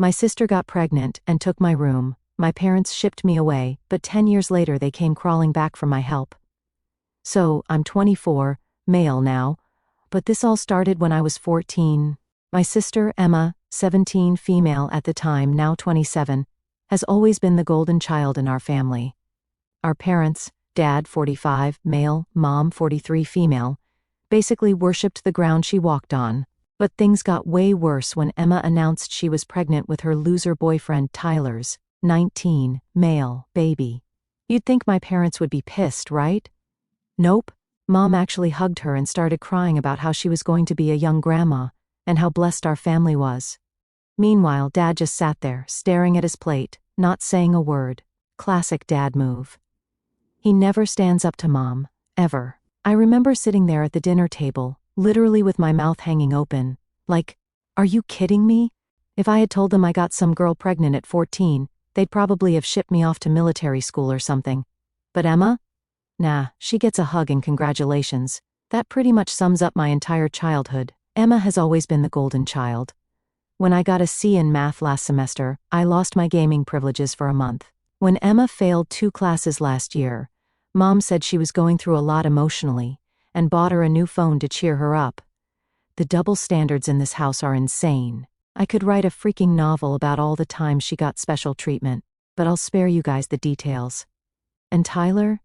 My sister got pregnant and took my room. My parents shipped me away, but 10 years later they came crawling back for my help. So, I'm 24, male now, but this all started when I was 14. My sister, Emma, 17, female at the time, now 27, has always been the golden child in our family. Our parents, Dad, 45, male, Mom, 43, female, basically worshipped the ground she walked on. But things got way worse when Emma announced she was pregnant with her loser boyfriend Tyler's, 19, male, baby. You'd think my parents would be pissed, right? Nope. Mom actually hugged her and started crying about how she was going to be a young grandma, and how blessed our family was. Meanwhile, Dad just sat there, staring at his plate, not saying a word. Classic dad move. He never stands up to Mom, ever. I remember sitting there at the dinner table, literally with my mouth hanging open, like, are you kidding me? If I had told them I got some girl pregnant at 14, they'd probably have shipped me off to military school or something. But Emma? Nah, she gets a hug and congratulations. That pretty much sums up my entire childhood. Emma has always been the golden child. When I got a C in math last semester, I lost my gaming privileges for a month. When Emma failed 2 classes last year, Mom said she was going through a lot emotionally, and bought her a new phone to cheer her up. The double standards in this house are insane. I could write a freaking novel about all the times she got special treatment, but I'll spare you guys the details. And Tyler?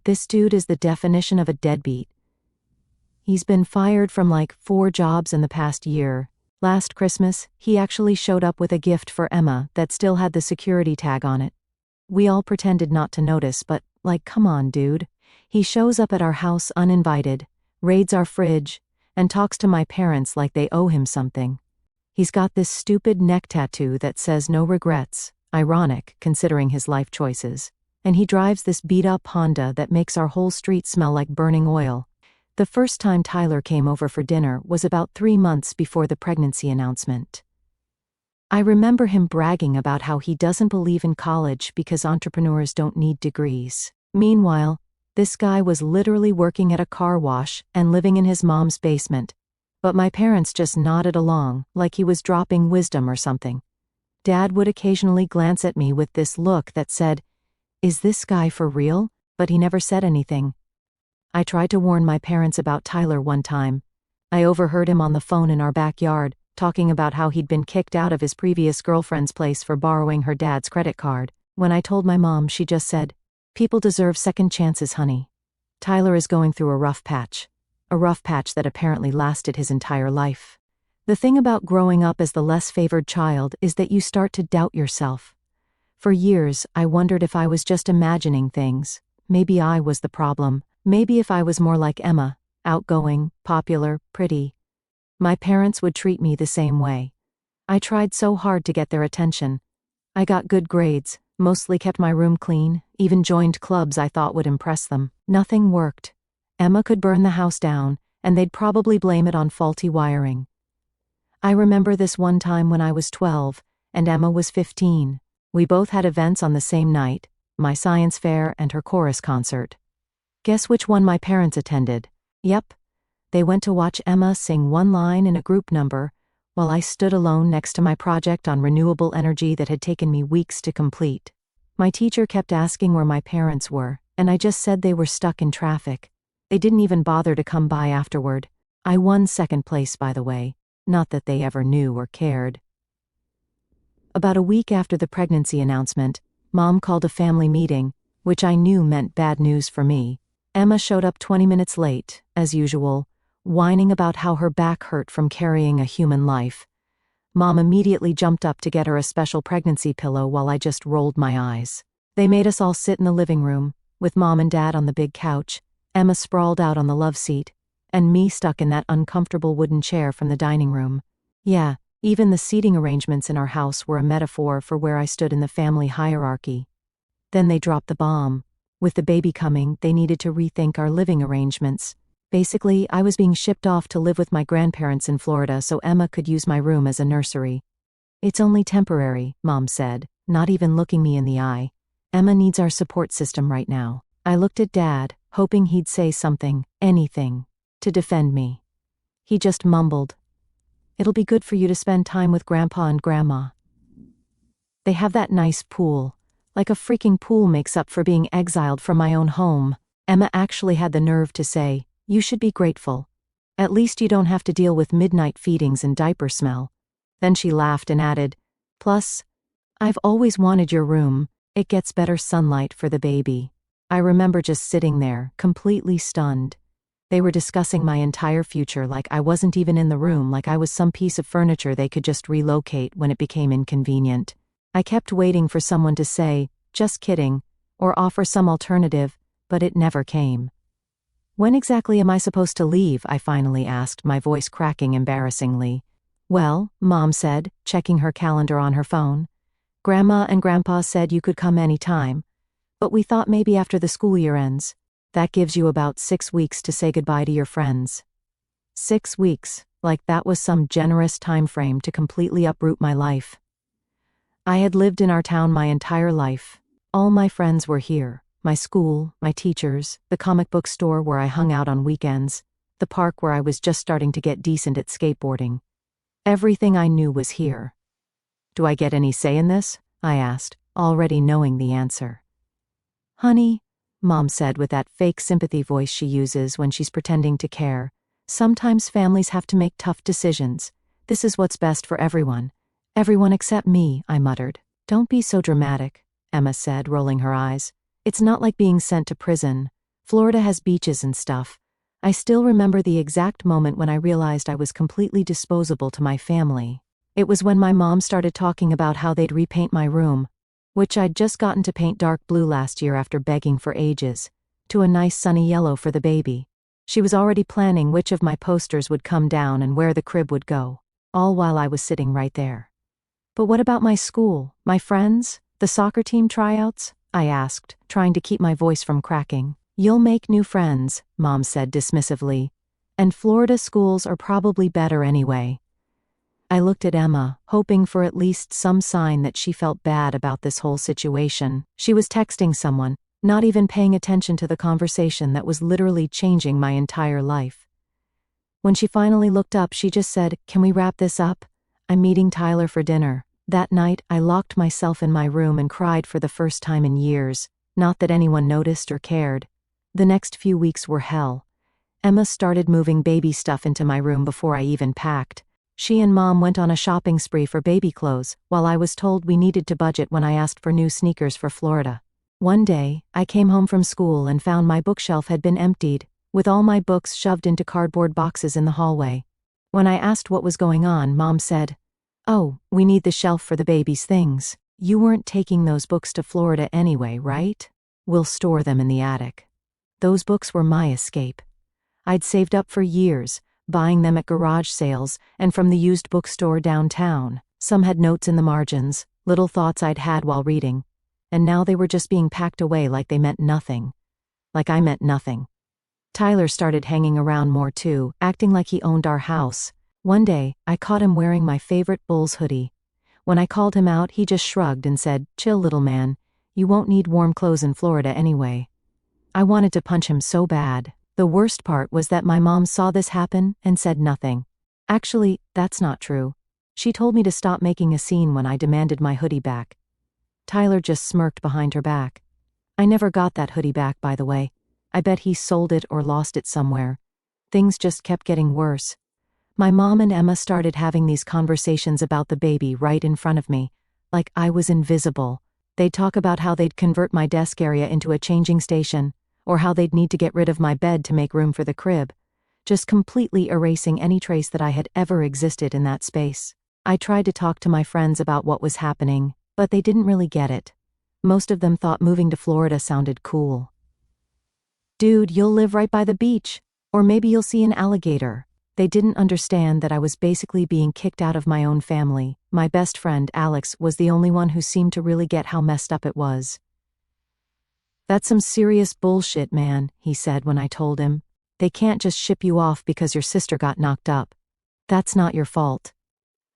This dude is the definition of a deadbeat. He's been fired from like 4 jobs in the past year. Last Christmas, he actually showed up with a gift for Emma that still had the security tag on it. We all pretended not to notice, but, like, come on, dude. He shows up at our house uninvited, raids our fridge, and talks to my parents like they owe him something. He's got this stupid neck tattoo that says no regrets, ironic considering his life choices. And he drives this beat-up Honda that makes our whole street smell like burning oil. The first time Tyler came over for dinner was about 3 months before the pregnancy announcement. I remember him bragging about how he doesn't believe in college because entrepreneurs don't need degrees. Meanwhile, this guy was literally working at a car wash and living in his mom's basement. But my parents just nodded along, like he was dropping wisdom or something. Dad would occasionally glance at me with this look that said, "Is this guy for real?" But he never said anything. I tried to warn my parents about Tyler one time. I overheard him on the phone in our backyard, talking about how he'd been kicked out of his previous girlfriend's place for borrowing her dad's credit card. When I told my mom, she just said, "People deserve second chances, honey." Tyler is going through a rough patch. A rough patch that apparently lasted his entire life. The thing about growing up as the less favored child is that you start to doubt yourself. For years, I wondered if I was just imagining things. Maybe I was the problem. Maybe if I was more like Emma, outgoing, popular, pretty. My parents would treat me the same way. I tried so hard to get their attention. I got good grades, mostly kept my room clean, even joined clubs I thought would impress them. Nothing worked. Emma could burn the house down, and they'd probably blame it on faulty wiring. I remember this one time when I was 12, and Emma was 15. We both had events on the same night, my science fair and her chorus concert. Guess which one my parents attended? Yep. They went to watch Emma sing one line in a group number, while I stood alone next to my project on renewable energy that had taken me weeks to complete. My teacher kept asking where my parents were, and I just said they were stuck in traffic. They didn't even bother to come by afterward. I won second place, by the way. Not that they ever knew or cared. About a week after the pregnancy announcement, Mom called a family meeting, which I knew meant bad news for me. Emma showed up 20 minutes late, as usual, whining about how her back hurt from carrying a human life. Mom immediately jumped up to get her a special pregnancy pillow while I just rolled my eyes. They made us all sit in the living room, with Mom and Dad on the big couch, Emma sprawled out on the love seat, and me stuck in that uncomfortable wooden chair from the dining room. Yeah, even the seating arrangements in our house were a metaphor for where I stood in the family hierarchy. Then they dropped the bomb. With the baby coming, they needed to rethink our living arrangements. Basically, I was being shipped off to live with my grandparents in Florida so Emma could use my room as a nursery. "It's only temporary," Mom said, not even looking me in the eye. "Emma needs our support system right now." I looked at Dad, hoping he'd say something, anything, to defend me. He just mumbled, "It'll be good for you to spend time with Grandpa and Grandma." They have that nice pool. Like a freaking pool makes up for being exiled from my own home. Emma actually had the nerve to say, "You should be grateful. At least you don't have to deal with midnight feedings and diaper smell." Then she laughed and added, "Plus, I've always wanted your room. It gets better sunlight for the baby." I remember just sitting there, completely stunned. They were discussing my entire future like I wasn't even in the room, like I was some piece of furniture they could just relocate when it became inconvenient. I kept waiting for someone to say, "Just kidding," or offer some alternative, but it never came. "When exactly am I supposed to leave?" I finally asked, my voice cracking embarrassingly. "Well," Mom said, checking her calendar on her phone. "Grandma and Grandpa said you could come any time, but we thought maybe after the school year ends. That gives you about 6 weeks to say goodbye to your friends." 6 weeks, like that was some generous time frame to completely uproot my life. I had lived in our town my entire life. All my friends were here. My school, my teachers, the comic book store where I hung out on weekends, the park where I was just starting to get decent at skateboarding. Everything I knew was here. "Do I get any say in this?" I asked, already knowing the answer. "Honey," Mom said with that fake sympathy voice she uses when she's pretending to care, "sometimes families have to make tough decisions. This is what's best for everyone. Everyone except me," I muttered. "Don't be so dramatic," Emma said, rolling her eyes. "It's not like being sent to prison. Florida has beaches and stuff." I still remember the exact moment when I realized I was completely disposable to my family. It was when my mom started talking about how they'd repaint my room, which I'd just gotten to paint dark blue last year after begging for ages, to a nice sunny yellow for the baby. She was already planning which of my posters would come down and where the crib would go, all while I was sitting right there. "But what about my school, my friends, the soccer team tryouts?" I asked, trying to keep my voice from cracking. "You'll make new friends," Mom said dismissively. "And Florida schools are probably better anyway." I looked at Emma, hoping for at least some sign that she felt bad about this whole situation. She was texting someone, not even paying attention to the conversation that was literally changing my entire life. When she finally looked up, she just said, "Can we wrap this up? I'm meeting Tyler for dinner." That night, I locked myself in my room and cried for the first time in years. Not that anyone noticed or cared. The next few weeks were hell. Emma started moving baby stuff into my room before I even packed. She and Mom went on a shopping spree for baby clothes, while I was told we needed to budget when I asked for new sneakers for Florida. One day, I came home from school and found my bookshelf had been emptied, with all my books shoved into cardboard boxes in the hallway. When I asked what was going on, Mom said, "Oh, we need the shelf for the baby's things. You weren't taking those books to Florida anyway, right? We'll store them in the attic." Those books were my escape. I'd saved up for years, buying them at garage sales and from the used bookstore downtown. Some had notes in the margins, little thoughts I'd had while reading, and now they were just being packed away like they meant nothing. Like I meant nothing. Tyler started hanging around more too, acting like he owned our house. One day, I caught him wearing my favorite Bulls hoodie. When I called him out, he just shrugged and said, "Chill, little man. You won't need warm clothes in Florida anyway." I wanted to punch him so bad. The worst part was that my mom saw this happen and said nothing. Actually, that's not true. She told me to stop making a scene when I demanded my hoodie back. Tyler just smirked behind her back. I never got that hoodie back, by the way. I bet he sold it or lost it somewhere. Things just kept getting worse. My mom and Emma started having these conversations about the baby right in front of me, like I was invisible. They'd talk about how they'd convert my desk area into a changing station, or how they'd need to get rid of my bed to make room for the crib, just completely erasing any trace that I had ever existed in that space. I tried to talk to my friends about what was happening, but they didn't really get it. Most of them thought moving to Florida sounded cool. "Dude, you'll live right by the beach, or maybe you'll see an alligator." They didn't understand that I was basically being kicked out of my own family. My best friend, Alex, was the only one who seemed to really get how messed up it was. "That's some serious bullshit, man," he said when I told him. "They can't just ship you off because your sister got knocked up. That's not your fault."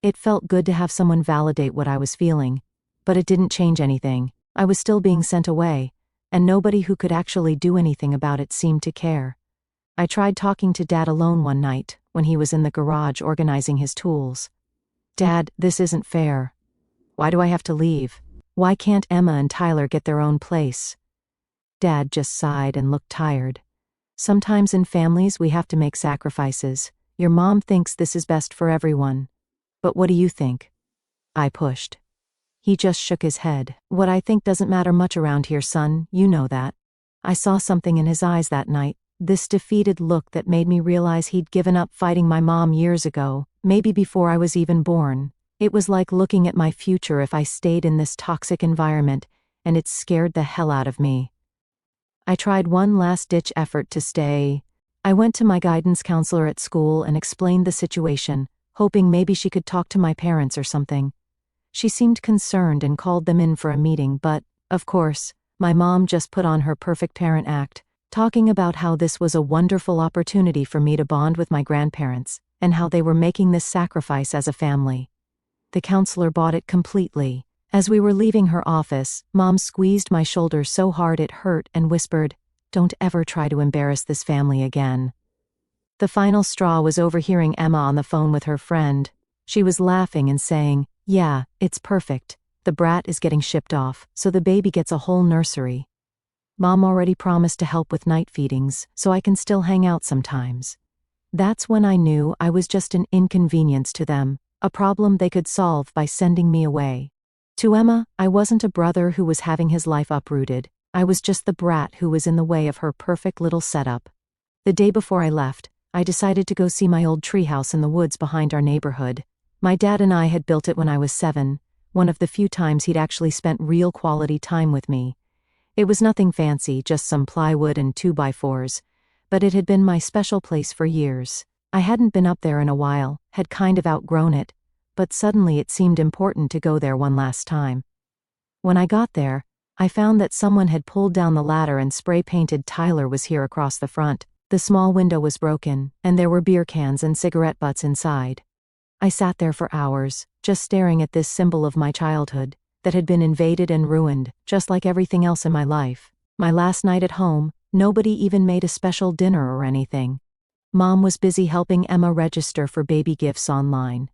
It felt good to have someone validate what I was feeling, but it didn't change anything. I was still being sent away, and nobody who could actually do anything about it seemed to care. I tried talking to Dad alone one night, when he was in the garage organizing his tools. "Dad, this isn't fair." Why do I have to leave? Why can't Emma and Tyler get their own place? Dad just sighed and looked tired. Sometimes in families we have to make sacrifices. Your mom thinks this is best for everyone. But what do you think? I pushed. He just shook his head. What I think doesn't matter much around here, son, you know that. I saw something in his eyes that night, this defeated look that made me realize he'd given up fighting my mom years ago, maybe before I was even born. It was like looking at my future if I stayed in this toxic environment, and it scared the hell out of me. I tried one last-ditch effort to stay. I went to my guidance counselor at school and explained the situation, hoping maybe she could talk to my parents or something. She seemed concerned and called them in for a meeting, but, of course, my mom just put on her perfect parent act, talking about how this was a wonderful opportunity for me to bond with my grandparents, and how they were making this sacrifice as a family. The counselor bought it completely. As we were leaving her office, Mom squeezed my shoulder so hard it hurt and whispered, "Don't ever try to embarrass this family again." The final straw was overhearing Emma on the phone with her friend. She was laughing and saying, "Yeah, it's perfect. The brat is getting shipped off, so the baby gets a whole nursery. Mom already promised to help with night feedings, so I can still hang out sometimes." That's when I knew I was just an inconvenience to them, a problem they could solve by sending me away. To Emma, I wasn't a brother who was having his life uprooted. I was just the brat who was in the way of her perfect little setup. The day before I left, I decided to go see my old treehouse in the woods behind our neighborhood. My dad and I had built it when I was 7, one of the few times he'd actually spent real quality time with me. It was nothing fancy, just some plywood and 2x4s, but it had been my special place for years. I hadn't been up there in a while, had kind of outgrown it, but suddenly it seemed important to go there one last time. When I got there, I found that someone had pulled down the ladder and spray-painted "Tyler was here" across the front. The small window was broken, and there were beer cans and cigarette butts inside. I sat there for hours, just staring at this symbol of my childhood, that had been invaded and ruined, just like everything else in my life. My last night at home, nobody even made a special dinner or anything. Mom was busy helping Emma register for baby gifts online.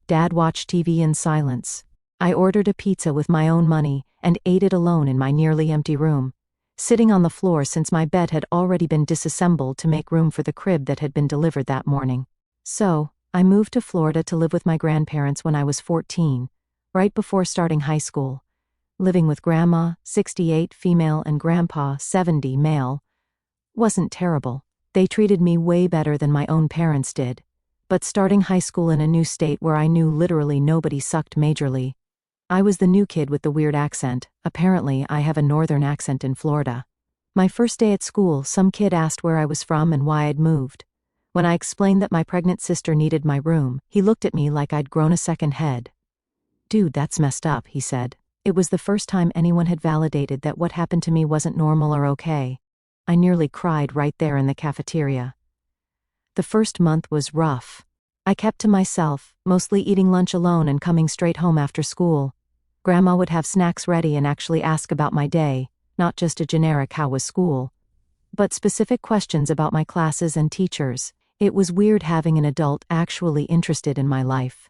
Dad watched TV in silence. I ordered a pizza with my own money and ate it alone in my nearly empty room, sitting on the floor since my bed had already been disassembled to make room for the crib that had been delivered that morning. So, I moved to Florida to live with my grandparents when I was 14, right before starting high school. Living with Grandma, 68 female, and Grandpa, 70 male, wasn't terrible. They treated me way better than my own parents did. But starting high school in a new state where I knew literally nobody sucked majorly. I was the new kid with the weird accent. Apparently, I have a northern accent in Florida. My first day at school, some kid asked where I was from and why I'd moved. When I explained that my pregnant sister needed my room, he looked at me like I'd grown a second head. "Dude, that's messed up," he said. It was the first time anyone had validated that what happened to me wasn't normal or okay. I nearly cried right there in the cafeteria. The first month was rough. I kept to myself, mostly eating lunch alone and coming straight home after school. Grandma would have snacks ready and actually ask about my day, not just a generic "how was school?" but specific questions about my classes and teachers. It was weird having an adult actually interested in my life.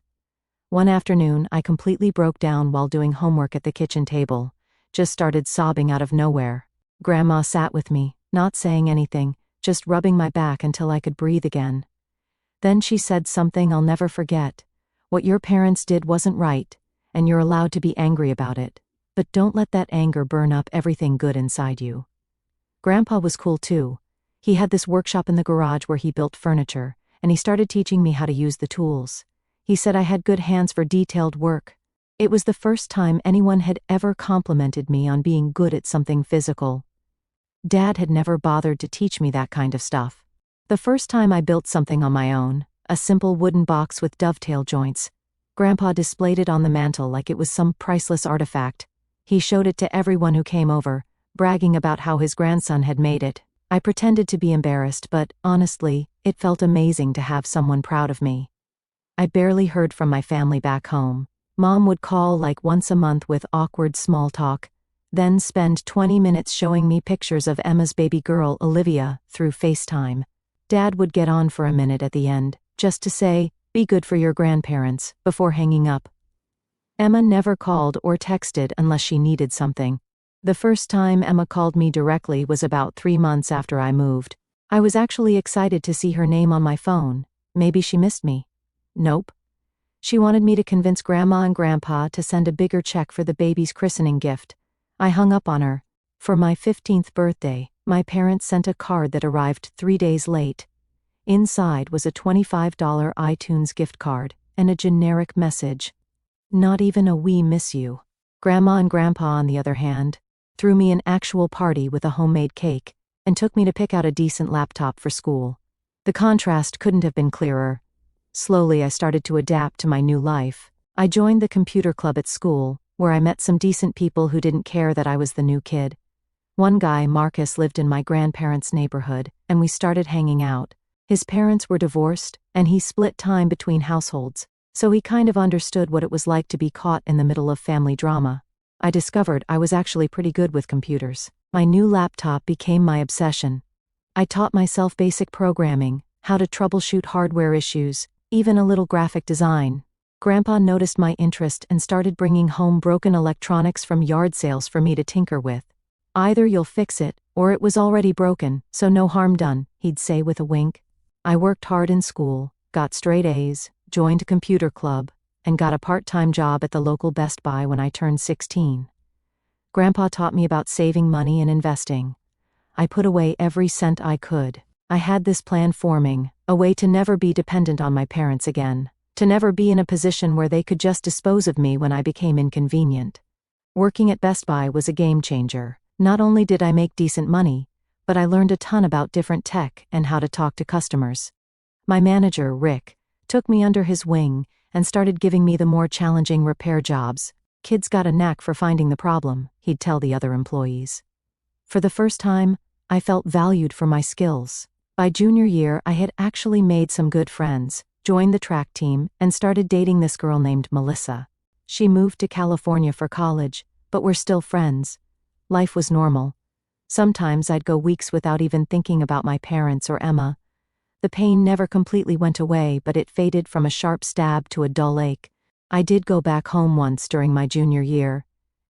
One afternoon, I completely broke down while doing homework at the kitchen table, just started sobbing out of nowhere. Grandma sat with me, not saying anything, just rubbing my back until I could breathe again. Then she said something I'll never forget. "What your parents did wasn't right, and you're allowed to be angry about it. But don't let that anger burn up everything good inside you." Grandpa was cool too. He had this workshop in the garage where he built furniture, and he started teaching me how to use the tools. He said I had good hands for detailed work. It was the first time anyone had ever complimented me on being good at something physical. Dad had never bothered to teach me that kind of stuff. The first time I built something on my own, a simple wooden box with dovetail joints, Grandpa displayed it on the mantel like it was some priceless artifact. He showed it to everyone who came over, bragging about how his grandson had made it. I pretended to be embarrassed, but, honestly, it felt amazing to have someone proud of me. I barely heard from my family back home. Mom would call like once a month with awkward small talk, then spend 20 minutes showing me pictures of Emma's baby girl, Olivia, through FaceTime. Dad would get on for a minute at the end, just to say, "Be good for your grandparents," before hanging up. Emma never called or texted unless she needed something. The first time Emma called me directly was about 3 months after I moved. I was actually excited to see her name on my phone. Maybe she missed me. Nope. She wanted me to convince Grandma and Grandpa to send a bigger check for the baby's christening gift. I hung up on her. For my 15th birthday, my parents sent a card that arrived 3 days late. Inside was a $25 iTunes gift card and a generic message. Not even a "we miss you." Grandma and Grandpa, on the other hand, threw me an actual party with a homemade cake and took me to pick out a decent laptop for school. The contrast couldn't have been clearer. Slowly I started to adapt to my new life. I joined the computer club at school, where I met some decent people who didn't care that I was the new kid. One guy, Marcus, lived in my grandparents' neighborhood, and we started hanging out. His parents were divorced, and he split time between households, so he kind of understood what it was like to be caught in the middle of family drama. I discovered I was actually pretty good with computers. My new laptop became my obsession. I taught myself basic programming, how to troubleshoot hardware issues, even a little graphic design. Grandpa noticed my interest and started bringing home broken electronics from yard sales for me to tinker with. "Either you'll fix it, or it was already broken, so no harm done," he'd say with a wink. I worked hard in school, got straight A's, joined a computer club, and got a part-time job at the local Best Buy when I turned 16. Grandpa taught me about saving money and investing. I put away every cent I could. I had this plan forming, a way to never be dependent on my parents again, to never be in a position where they could just dispose of me when I became inconvenient. Working at Best Buy was a game changer. Not only did I make decent money, but I learned a ton about different tech and how to talk to customers. My manager, Rick, took me under his wing and started giving me the more challenging repair jobs. "Kids got a knack for finding the problem," he'd tell the other employees. For the first time, I felt valued for my skills. By junior year, I had actually made some good friends, joined the track team, and started dating this girl named Melissa. She moved to California for college, but we're still friends. Life was normal. Sometimes I'd go weeks without even thinking about my parents or Emma. The pain never completely went away, but it faded from a sharp stab to a dull ache. I did go back home once during my junior year.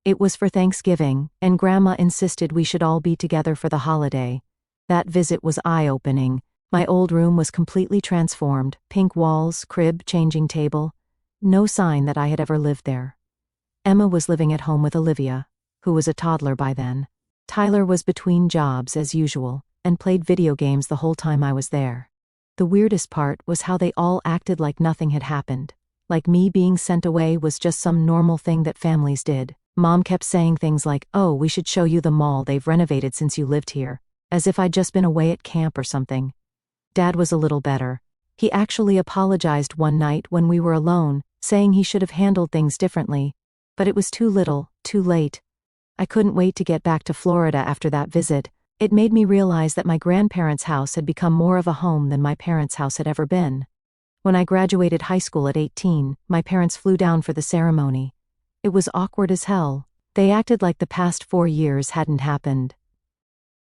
It was for Thanksgiving, and Grandma insisted we should all be together for the holiday. That visit was eye-opening. My old room was completely transformed, pink walls, crib, changing table. No sign that I had ever lived there. Emma was living at home with Olivia, who was a toddler by then. Tyler was between jobs as usual, and played video games the whole time I was there. The weirdest part was how they all acted like nothing had happened. Like me being sent away was just some normal thing that families did. Mom kept saying things like, "Oh, we should show you the mall they've renovated since you lived here," as if I'd just been away at camp or something. Dad was a little better. He actually apologized one night when we were alone, saying he should have handled things differently. But it was too little, too late. I couldn't wait to get back to Florida after that visit. It made me realize that my grandparents' house had become more of a home than my parents' house had ever been. When I graduated high school at 18, my parents flew down for the ceremony. It was awkward as hell. They acted like the past 4 years hadn't happened.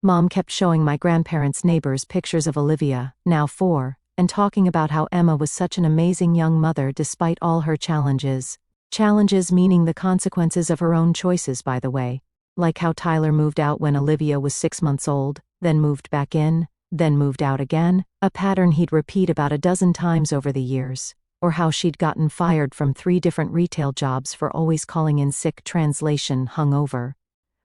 Mom kept showing my grandparents' neighbors pictures of Olivia, now 4, and talking about how Emma was such an amazing young mother despite all her challenges. Challenges meaning the consequences of her own choices, by the way. Like how Tyler moved out when Olivia was 6 months old, then moved back in, then moved out again, a pattern he'd repeat about a dozen times over the years. Or how she'd gotten fired from 3 different retail jobs for always calling in sick, translation hungover.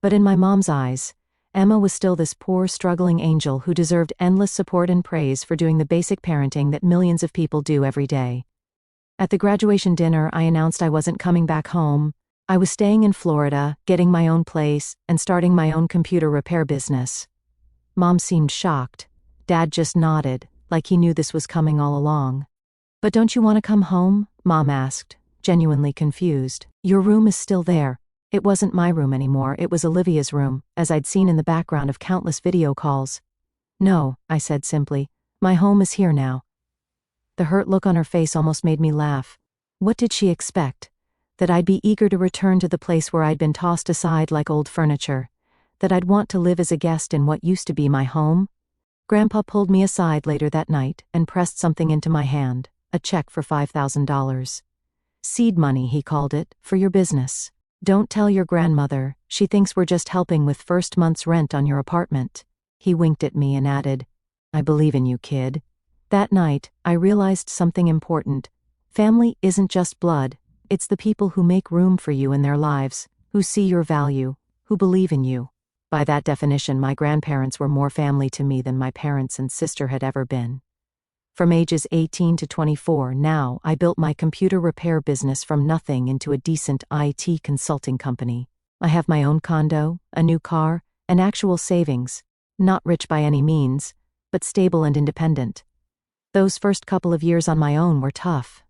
But in my mom's eyes, Emma was still this poor, struggling angel who deserved endless support and praise for doing the basic parenting that millions of people do every day. At the graduation dinner, I announced I wasn't coming back home. I was staying in Florida, getting my own place, and starting my own computer repair business. Mom seemed shocked. Dad just nodded, like he knew this was coming all along. "But don't you want to come home?" Mom asked, genuinely confused. "Your room is still there." It wasn't my room anymore, it was Olivia's room, as I'd seen in the background of countless video calls. "No," I said simply. "My home is here now." The hurt look on her face almost made me laugh. What did she expect? That I'd be eager to return to the place where I'd been tossed aside like old furniture? That I'd want to live as a guest in what used to be my home? Grandpa pulled me aside later that night and pressed something into my hand, a check for $5,000. Seed money, he called it, for your business. Don't tell your grandmother, she thinks we're just helping with first month's rent on your apartment. He winked at me and added, I believe in you, kid. That night, I realized something important. Family isn't just blood, it's the people who make room for you in their lives, who see your value, who believe in you. By that definition, my grandparents were more family to me than my parents and sister had ever been. From ages 18 to 24, now I built my computer repair business from nothing into a decent IT consulting company. I have my own condo, a new car, and actual savings. Not rich by any means, but stable and independent. Those first couple of years on my own were tough.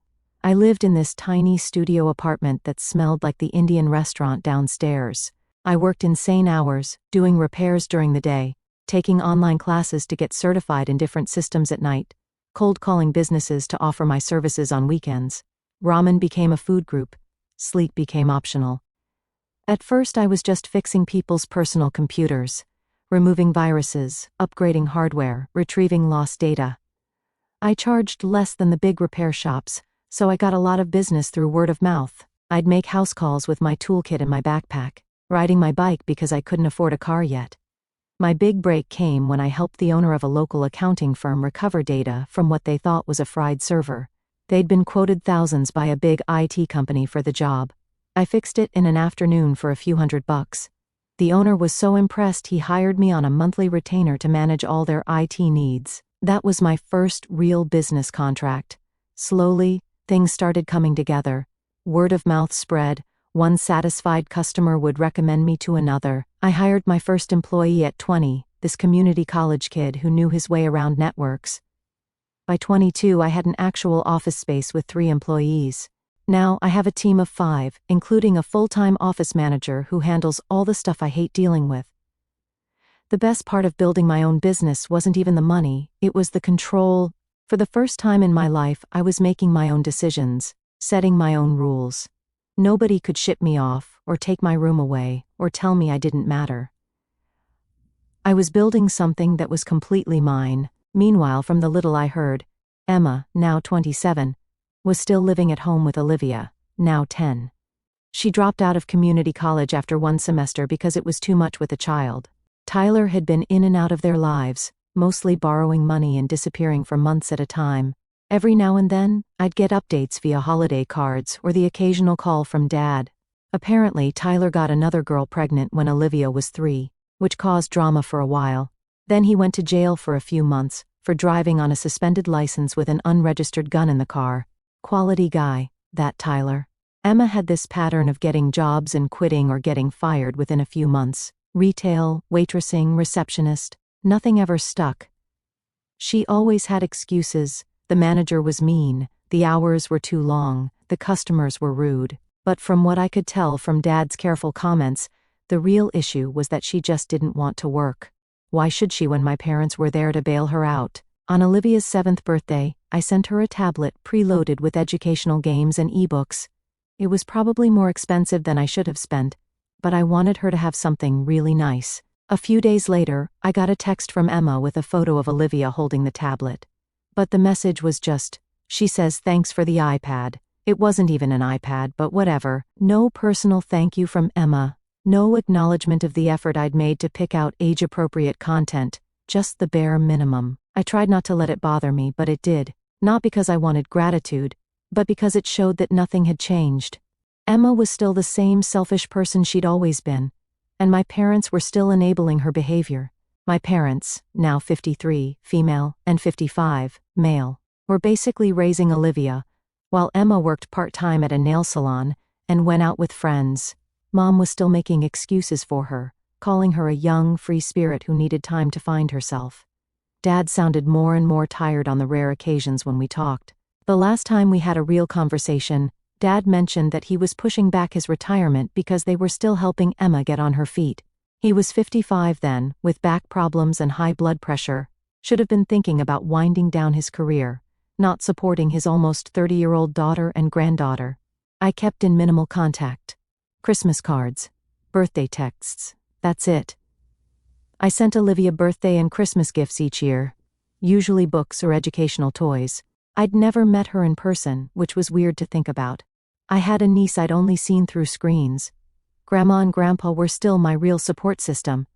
I lived in this tiny studio apartment that smelled like the Indian restaurant downstairs. I worked insane hours, doing repairs during the day, taking online classes to get certified in different systems at night, cold calling businesses to offer my services on weekends. Ramen became a food group. Sleep became optional. At first I was just fixing people's personal computers, removing viruses, upgrading hardware, retrieving lost data. I charged less than the big repair shops, so I got a lot of business through word of mouth. I'd make house calls with my toolkit in my backpack, riding my bike because I couldn't afford a car yet. My big break came when I helped the owner of a local accounting firm recover data from what they thought was a fried server. They'd been quoted thousands by a big IT company for the job. I fixed it in an afternoon for a few $100. The owner was so impressed he hired me on a monthly retainer to manage all their IT needs. That was my first real business contract. Slowly, things started coming together. Word of mouth spread. One satisfied customer would recommend me to another. I hired my first employee at 20, this community college kid who knew his way around networks. By 22, I had an actual office space with 3 employees. Now I have a team of 5, including a full-time office manager who handles all the stuff I hate dealing with. The best part of building my own business wasn't even the money, it was the control. For the first time in my life, I was making my own decisions, setting my own rules. Nobody could ship me off, or take my room away, or tell me I didn't matter. I was building something that was completely mine. Meanwhile, from the little I heard, Emma, now 27, was still living at home with Olivia, now 10. She dropped out of community college after 1 semester because it was too much with a child. Tyler had been in and out of their lives, mostly borrowing money and disappearing for months at a time. Every now and then, I'd get updates via holiday cards or the occasional call from Dad. Apparently, Tyler got another girl pregnant when Olivia was 3, which caused drama for a while. Then he went to jail for a few months, for driving on a suspended license with an unregistered gun in the car. Quality guy, that Tyler. Emma had this pattern of getting jobs and quitting or getting fired within a few months. Retail, waitressing, receptionist, nothing ever stuck. She always had excuses. The manager was mean, the hours were too long, the customers were rude. But from what I could tell from Dad's careful comments, the real issue was that she just didn't want to work. Why should she when my parents were there to bail her out? On Olivia's 7th birthday, I sent her a tablet preloaded with educational games and ebooks. It was probably more expensive than I should have spent, but I wanted her to have something really nice. A few days later, I got a text from Emma with a photo of Olivia holding the tablet. But the message was just, she says thanks for the iPad. It wasn't even an iPad, but whatever. No personal thank you from Emma. No acknowledgement of the effort I'd made to pick out age-appropriate content. Just the bare minimum. I tried not to let it bother me, but it did. Not because I wanted gratitude, but because it showed that nothing had changed. Emma was still the same selfish person she'd always been, and my parents were still enabling her behavior. My parents, now 53, female, and 55, male, were basically raising Olivia, while Emma worked part-time at a nail salon and went out with friends. Mom was still making excuses for her, calling her a young, free spirit who needed time to find herself. Dad sounded more and more tired on the rare occasions when we talked. The last time we had a real conversation, Dad mentioned that he was pushing back his retirement because they were still helping Emma get on her feet. He was 55 then, with back problems and high blood pressure, should have been thinking about winding down his career, not supporting his almost 30-year-old daughter and granddaughter. I kept in minimal contact. Christmas cards, birthday texts, that's it. I sent Olivia birthday and Christmas gifts each year, usually books or educational toys. I'd never met her in person, which was weird to think about. I had a niece I'd only seen through screens. Grandma and Grandpa were still my real support system.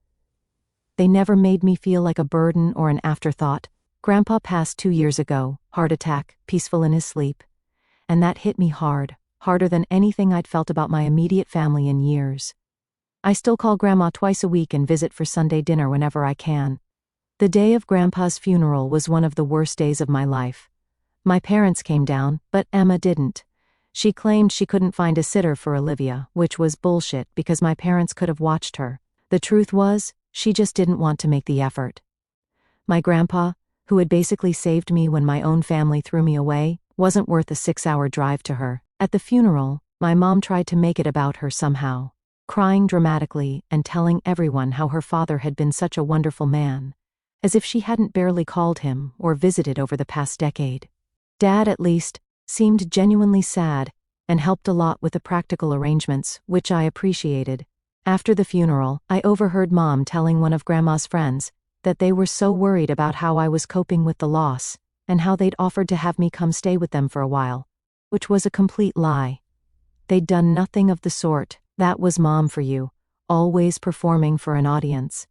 They never made me feel like a burden or an afterthought. Grandpa passed 2 years ago, heart attack, peaceful in his sleep. And that hit me hard, harder than anything I'd felt about my immediate family in years. I still call Grandma twice a week and visit for Sunday dinner whenever I can. The day of Grandpa's funeral was one of the worst days of my life. My parents came down, but Emma didn't. She claimed she couldn't find a sitter for Olivia, which was bullshit because my parents could have watched her. The truth was, she just didn't want to make the effort. My grandpa, who had basically saved me when my own family threw me away, wasn't worth a 6-hour drive to her. At the funeral, my mom tried to make it about her somehow, crying dramatically and telling everyone how her father had been such a wonderful man, as if she hadn't barely called him or visited over the past decade. Dad, at least, seemed genuinely sad and helped a lot with the practical arrangements, which I appreciated. After the funeral, I overheard Mom telling one of Grandma's friends that they were so worried about how I was coping with the loss, and how they'd offered to have me come stay with them for a while, which was a complete lie. They'd done nothing of the sort. That was Mom for you, always performing for an audience.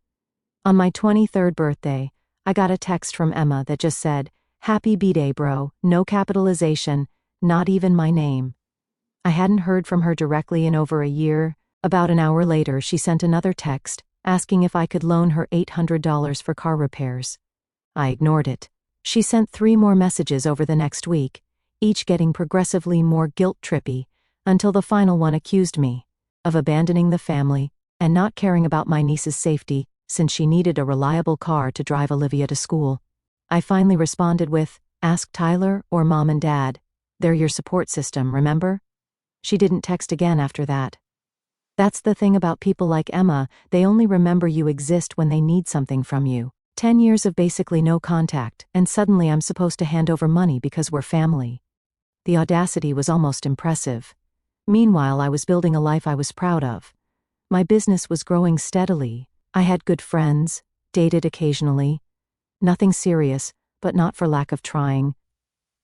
On my 23rd birthday, I got a text from Emma that just said, "Happy B-Day, bro, no capitalization, not even my name." I hadn't heard from her directly in over a year. About an hour later, she sent another text, asking if I could loan her $800 for car repairs. I ignored it. She sent 3 more messages over the next week, each getting progressively more guilt-trippy, until the final one accused me of abandoning the family and not caring about my niece's safety since she needed a reliable car to drive Olivia to school. I finally responded with, "Ask Tyler or Mom and Dad. They're your support system, remember?" She didn't text again after that. That's the thing about people like Emma, they only remember you exist when they need something from you. 10 years of basically no contact, and suddenly I'm supposed to hand over money because we're family. The audacity was almost impressive. Meanwhile, I was building a life I was proud of. My business was growing steadily. I had good friends, dated occasionally. Nothing serious, but not for lack of trying.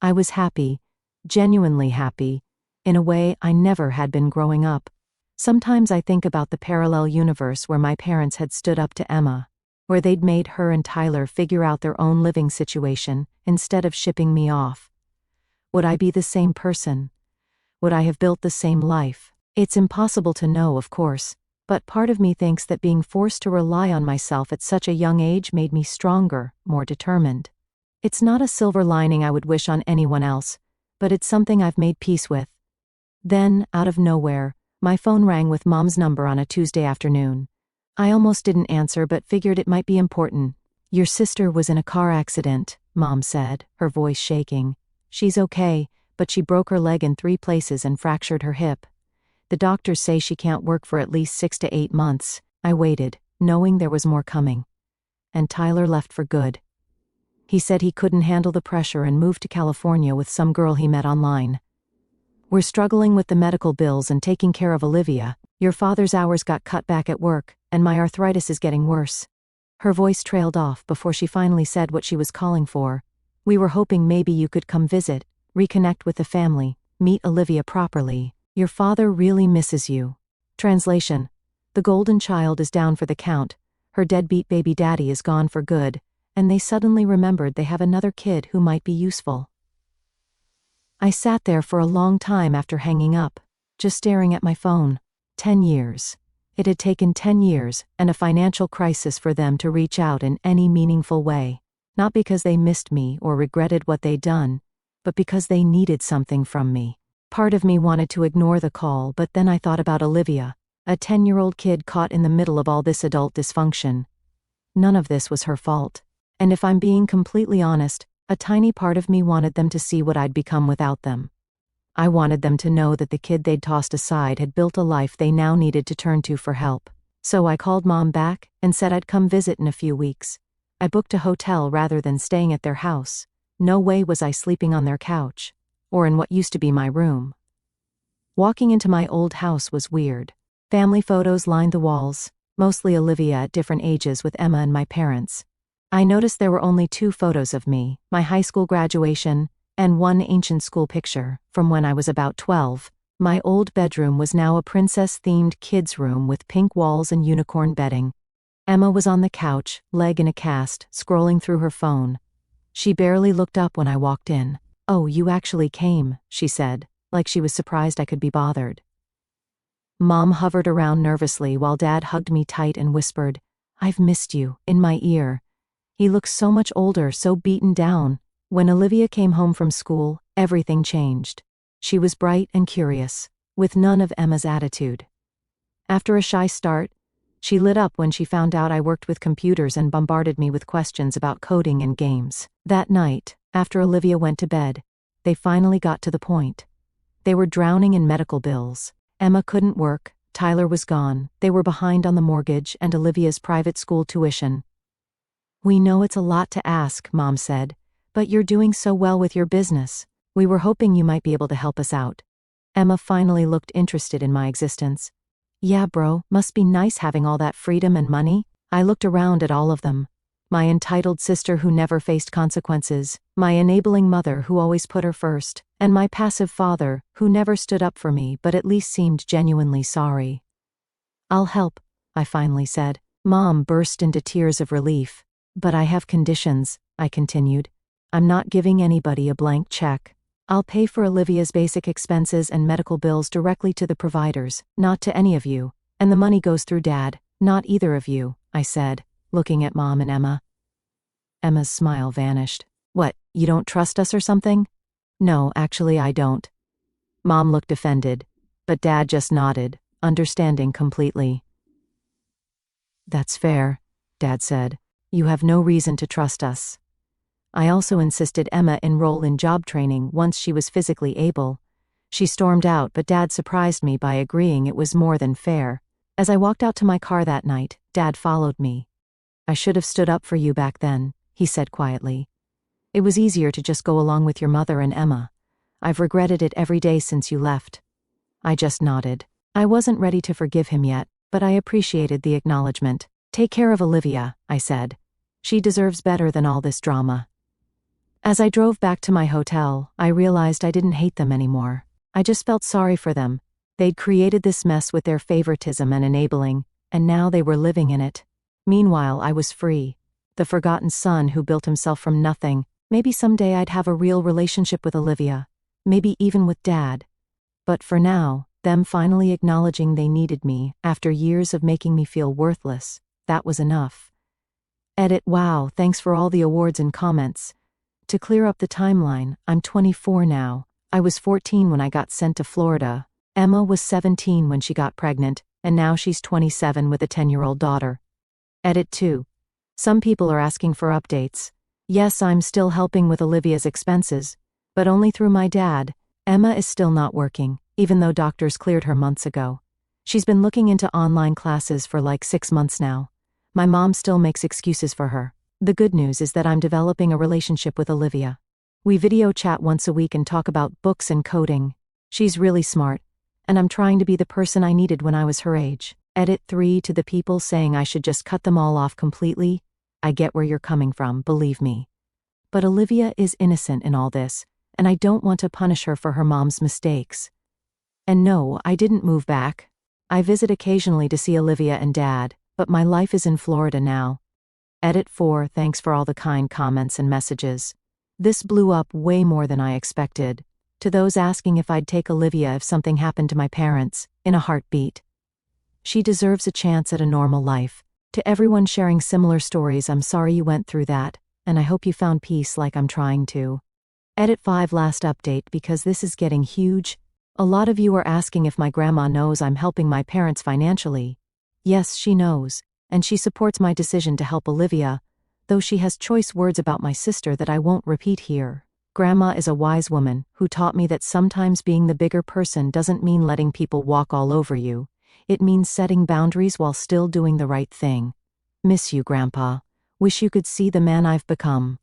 I was happy, genuinely happy, in a way I never had been growing up. Sometimes I think about the parallel universe where my parents had stood up to Emma, where they'd made her and Tyler figure out their own living situation instead of shipping me off. Would I be the same person? Would I have built the same life? It's impossible to know, of course, but part of me thinks that being forced to rely on myself at such a young age made me stronger, more determined. It's not a silver lining I would wish on anyone else, but it's something I've made peace with. Then, out of nowhere, my phone rang with Mom's number on a Tuesday afternoon. I almost didn't answer but figured it might be important. "Your sister was in a car accident," Mom said, her voice shaking. "She's okay, but she broke her leg in 3 places and fractured her hip. The doctors say she can't work for at least 6 to 8 months. I waited, knowing there was more coming. And Tyler left for good. He said he couldn't handle the pressure and moved to California with some girl he met online. We're struggling with the medical bills and taking care of Olivia. Your father's hours got cut back at work, and my arthritis is getting worse." Her voice trailed off before she finally said what she was calling for. "We were hoping maybe you could come visit, reconnect with the family, meet Olivia properly. Your father really misses you." Translation: the golden child is down for the count, her deadbeat baby daddy is gone for good, and they suddenly remembered they have another kid who might be useful. I sat there for a long time after hanging up, just staring at my phone. 10 years. It had taken 10 years and a financial crisis for them to reach out in any meaningful way. Not because they missed me or regretted what they'd done, but because they needed something from me. Part of me wanted to ignore the call, but then I thought about Olivia, a 10-year-old kid caught in the middle of all this adult dysfunction. None of this was her fault. And if I'm being completely honest, a tiny part of me wanted them to see what I'd become without them. I wanted them to know that the kid they'd tossed aside had built a life they now needed to turn to for help. So I called Mom back and said I'd come visit in a few weeks. I booked a hotel rather than staying at their house. No way was I sleeping on their couch, or in what used to be my room. Walking into my old house was weird. Family photos lined the walls, mostly Olivia at different ages with Emma and my parents. I noticed there were only 2 photos of me, my high school graduation, and 1 ancient school picture, from when I was about 12. My old bedroom was now a princess-themed kids' room with pink walls and unicorn bedding. Emma was on the couch, leg in a cast, scrolling through her phone. She barely looked up when I walked in. "Oh, you actually came," she said, like she was surprised I could be bothered. Mom hovered around nervously while Dad hugged me tight and whispered, "I've missed you," in my ear. He looked so much older, so beaten down. When Olivia came home from school, everything changed. She was bright and curious, with none of Emma's attitude. After a shy start, she lit up when she found out I worked with computers and bombarded me with questions about coding and games. That night, after Olivia went to bed, they finally got to the point. They were drowning in medical bills. Emma couldn't work, Tyler was gone, they were behind on the mortgage and Olivia's private school tuition. "We know it's a lot to ask," Mom said, "but you're doing so well with your business. We were hoping you might be able to help us out." Emma finally looked interested in my existence. "Yeah, bro, must be nice having all that freedom and money." I looked around at all of them. My entitled sister who never faced consequences, my enabling mother who always put her first, and my passive father who never stood up for me but at least seemed genuinely sorry. "I'll help," I finally said. Mom burst into tears of relief. "But I have conditions," I continued. "I'm not giving anybody a blank check. I'll pay for Olivia's basic expenses and medical bills directly to the providers, not to any of you, and the money goes through Dad, not either of you," I said, looking at Mom and Emma. Emma's smile vanished. "What, you don't trust us or something?" "No, actually I don't." Mom looked offended, but Dad just nodded, understanding completely. "That's fair," Dad said. "You have no reason to trust us." I also insisted Emma enroll in job training once she was physically able. She stormed out, but Dad surprised me by agreeing it was more than fair. As I walked out to my car that night, Dad followed me. "I should have stood up for you back then," he said quietly. "It was easier to just go along with your mother and Emma. I've regretted it every day since you left." I just nodded. I wasn't ready to forgive him yet, but I appreciated the acknowledgement. "Take care of Olivia," I said. "She deserves better than all this drama." As I drove back to my hotel, I realized I didn't hate them anymore. I just felt sorry for them. They'd created this mess with their favoritism and enabling, and now they were living in it. Meanwhile, I was free. The forgotten son who built himself from nothing. Maybe someday I'd have a real relationship with Olivia. Maybe even with Dad. But for now, them finally acknowledging they needed me, after years of making me feel worthless, that was enough. Edit. Wow, thanks for all the awards and comments. To clear up the timeline, I'm 24 now. I was 14 when I got sent to Florida. Emma was 17 when she got pregnant, and now she's 27 with a 10-year-old daughter. Edit 2. Some people are asking for updates. Yes, I'm still helping with Olivia's expenses, but only through my dad. Emma is still not working, even though doctors cleared her months ago. She's been looking into online classes for like 6 months now. My mom still makes excuses for her. The good news is that I'm developing a relationship with Olivia. We video chat once a week and talk about books and coding. She's really smart, and I'm trying to be the person I needed when I was her age. Edit 3. To the people saying I should just cut them all off completely, I get where you're coming from, believe me. But Olivia is innocent in all this, and I don't want to punish her for her mom's mistakes. And no, I didn't move back. I visit occasionally to see Olivia and Dad, but my life is in Florida now. Edit 4. Thanks for all the kind comments and messages. This blew up way more than I expected. To those asking if I'd take Olivia if something happened to my parents, in a heartbeat. She deserves a chance at a normal life. To everyone sharing similar stories, I'm sorry you went through that, and I hope you found peace like I'm trying to. Edit 5. Last update because this is getting huge. A lot of you are asking if my grandma knows I'm helping my parents financially. Yes, she knows, and she supports my decision to help Olivia, though she has choice words about my sister that I won't repeat here. Grandma is a wise woman who taught me that sometimes being the bigger person doesn't mean letting people walk all over you. It means setting boundaries while still doing the right thing. Miss you, Grandpa. Wish you could see the man I've become.